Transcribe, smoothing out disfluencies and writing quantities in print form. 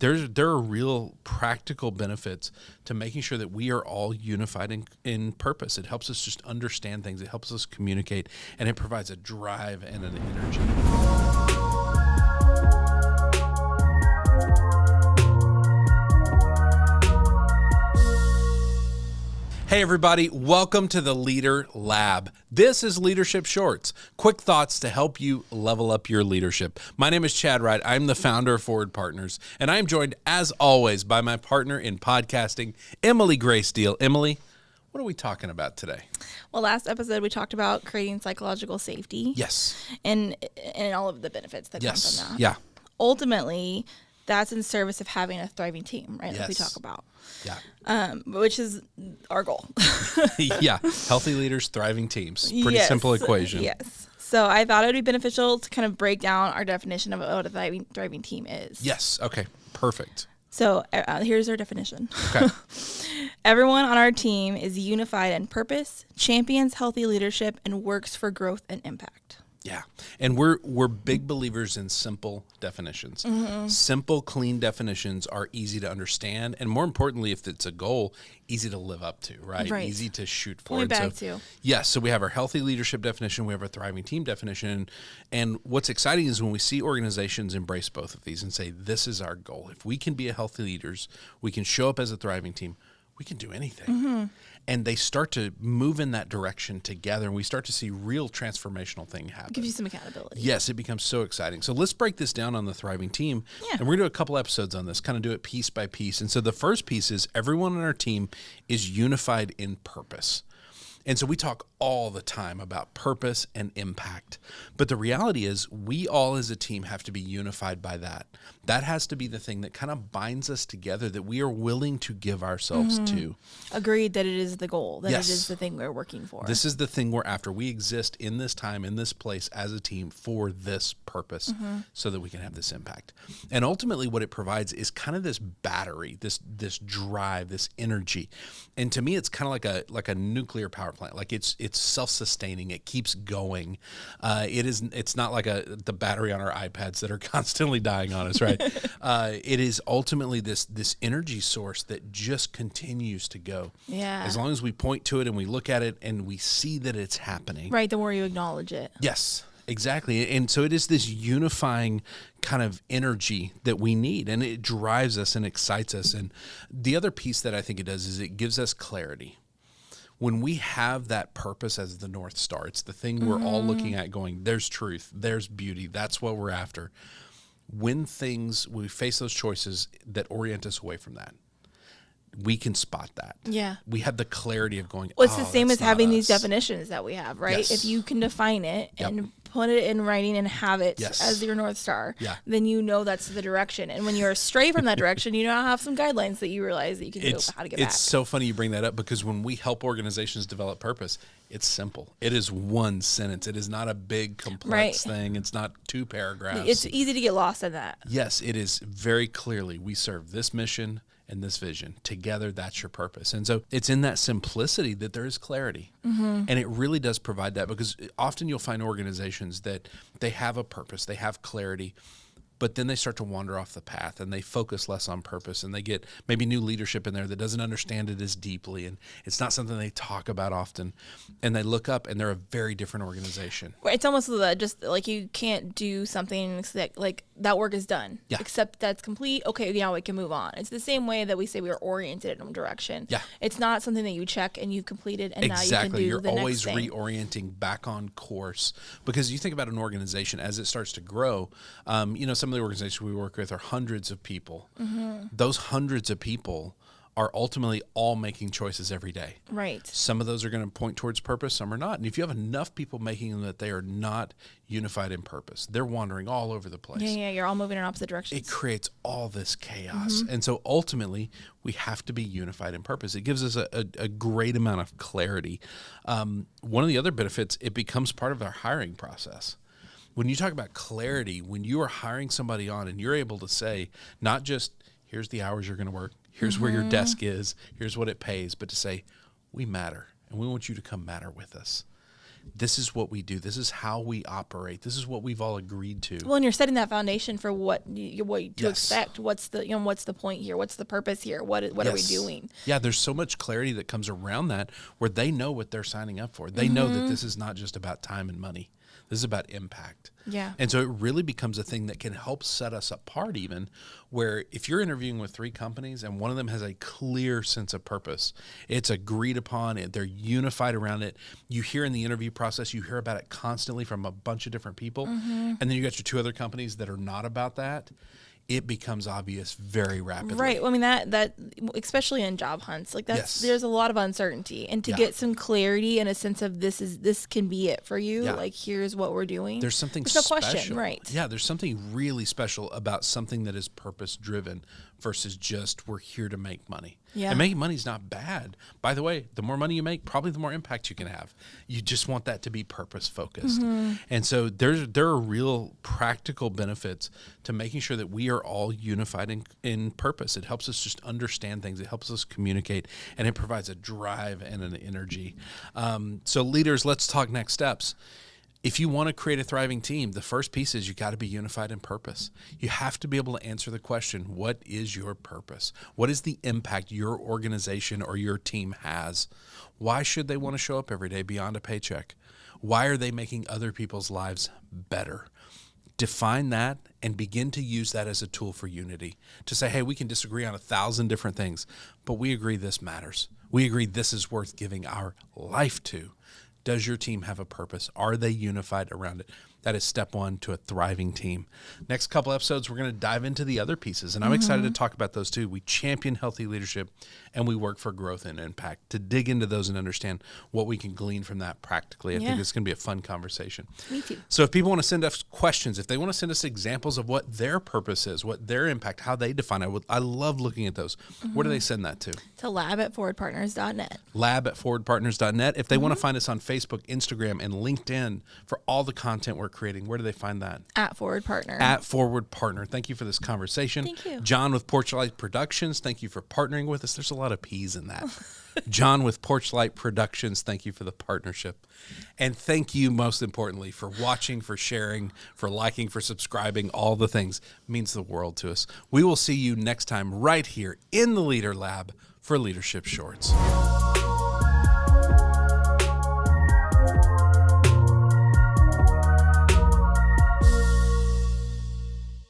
There are real practical benefits to making sure that we are all unified in purpose. It helps us just understand things. It helps us communicate, and it provides a drive and an energy. Hey everybody, welcome to the Leader Lab. This is Leadership Shorts, quick thoughts to help you level up your leadership. My name is Chad Wright. I'm the founder of Forward Partners, and I'm joined as always by my partner in podcasting, Emily Grace-Steele. Emily, what are we talking about today? Well, last episode we talked about creating psychological safety. Yes. And all of the benefits that come from that. Yeah. Ultimately, that's in service of having a thriving team, right? Yes. Like we talk about. Yeah. Which is our goal. Yeah. Healthy leaders, thriving teams. Pretty simple equation. Yes. So I thought it would be beneficial to kind of break down our definition of what a thriving team is. Yes. Okay. Perfect. So here's our definition. Okay. Everyone on our team is unified in purpose, champions healthy leadership, and works for growth and impact. Yeah. And we're big believers in simple definitions. Mm-hmm. Simple, clean definitions are easy to understand. And more importantly, if it's a goal, easy to live up to, right? Easy to shoot for. Yes. So we have our healthy leadership definition. We have our thriving team definition. And what's exciting is when we see organizations embrace both of these and say, this is our goal. If we can be a healthy leaders, we can show up as a thriving team, we can do anything. Mm-hmm. And they start to move in that direction together, and we start to see real transformational thing happen. Gives you some accountability. Yes, it becomes so exciting. So let's break this down on the thriving team. Yeah. And we're going to do a couple episodes on this, kind of do it piece by piece. And so the first piece is everyone on our team is unified in purpose. And so we talk all the time about purpose and impact. But the reality is we all as a team have to be unified by that. That has to be the thing that kind of binds us together, that we are willing to give ourselves to. Agreed that it is the goal, that it is the thing we're working for. This is the thing we're after. We exist in this time, in this place as a team for this purpose so that we can have this impact. And ultimately what it provides is kind of this battery, this drive, this energy. And to me, it's kind of like a nuclear power plant. Like it's self-sustaining. It keeps going. It's not like the battery on our iPads that are constantly dying on us, right? It is ultimately this energy source that just continues to go. Yeah. As long as we point to it and we look at it and we see that it's happening. Right. The more you acknowledge it. Yes, exactly. And so it is this unifying kind of energy that we need, and it drives us and excites us. And the other piece that I think it does is it gives us clarity. When we have that purpose as the North Star, it's the thing we're all looking at going, there's truth, there's beauty, that's what we're after. When we face those choices that orient us away from that, we can spot that. Yeah. We have the clarity of going, well, it's the same as having these definitions that we have, right? Yes. If you can define it and put it in writing and have it as your North Star, then you know that's the direction. And when you're astray from that direction, you now have some guidelines that you realize that you can do how to get back. It's so funny you bring that up, because when we help organizations develop purpose, it's simple. It is one sentence. It is not a big complex thing. It's not 2 paragraphs. It's easy to get lost in that. Yes, it is very clearly, we serve this mission and this vision. Together, that's your purpose. And so it's in that simplicity that there is clarity. Mm-hmm. And it really does provide that, because often you'll find organizations that they have a purpose, they have clarity, but then they start to wander off the path and they focus less on purpose, and they get maybe new leadership in there that doesn't understand it as deeply, and it's not something they talk about often, and they look up and they're a very different organization. It's almost just like you can't do something like that work is done, except that's complete. Okay, now we can move on. It's the same way that we say we are oriented in a direction. Yeah. It's not something that you check and you've completed and now you can do You're the always next thing. Reorienting back on course, because you think about an organization as it starts to grow. Some of the organizations we work with are hundreds of people. Mm-hmm. Those hundreds of people are ultimately all making choices every day. Right. Some of those are going to point towards purpose, some are not. And if you have enough people making them that they are not unified in purpose, they're wandering all over the place. Yeah, you're all moving in opposite directions. It creates all this chaos. Mm-hmm. And so ultimately, we have to be unified in purpose. It gives us a great amount of clarity. One of the other benefits, it becomes part of our hiring process. When you talk about clarity, when you are hiring somebody on and you're able to say, not just, here's the hours you're going to work, here's where your desk is, here's what it pays, but to say, we matter, and we want you to come matter with us. this is what we do. This is how we operate. This is what we've all agreed to. Well, and you're setting that foundation for what to expect. What's the point here? What's the purpose here? What are we doing? Yeah, there's so much clarity that comes around that where they know what they're signing up for. They know that this is not just about time and money. This is about impact. Yeah. And so it really becomes a thing that can help set us apart, even where if you're interviewing with 3 companies and one of them has a clear sense of purpose, it's agreed upon, they're unified around it. You hear in the interview process, you hear about it constantly from a bunch of different people. And then you got your 2 other companies that are not about that. It becomes obvious very rapidly. Right. Well, I mean, that especially in job hunts, like there's a lot of uncertainty, and to get some clarity and a sense of this can be it for you. Like, here's what we're doing. There's something no special. Question, right? Yeah, there's something really special about something that is purpose driven versus just we're here to make money. Yeah. And making money is not bad. By the way, the more money you make, probably the more impact you can have. You just want that to be purpose focused. And so there are real practical benefits to making sure that we are all unified in purpose. It helps us just understand things. It helps us communicate, and it provides a drive and an energy. So leaders, let's talk next steps. If you want to create a thriving team, the first piece is you got to be unified in purpose. You have to be able to answer the question, what is your purpose? What is the impact your organization or your team has? Why should they want to show up every day beyond a paycheck? Why are they making other people's lives better? Define that and begin to use that as a tool for unity. To say, hey, we can disagree on 1,000 different things, but we agree this matters. We agree this is worth giving our life to. Does your team have a purpose? Are they unified around it? That is step 1 to a thriving team. Next couple episodes, we're going to dive into the other pieces, and I'm excited to talk about those too. We champion healthy leadership, and we work for growth and impact. To dig into those and understand what we can glean from that practically, I think it's going to be a fun conversation. Me too. So if people want to send us questions, if they want to send us examples of what their purpose is, what their impact, how they define it, I love looking at those. Where do they send that to? To lab@forwardpartners.net. Lab@forwardpartners.net. If they want to find us on Facebook, Instagram, and LinkedIn for all the content we're creating, where do they find that? @ForwardPartner. @ForwardPartner. Thank you for this conversation. Thank you. John with Porchlight Productions, thank you for partnering with us. There's a lot of P's in that. John with Porchlight Productions, thank you for the partnership. And thank you, most importantly, for watching, for sharing, for liking, for subscribing. All the things means the world to us. We will see you next time right here in the Leader Lab for Leadership Shorts.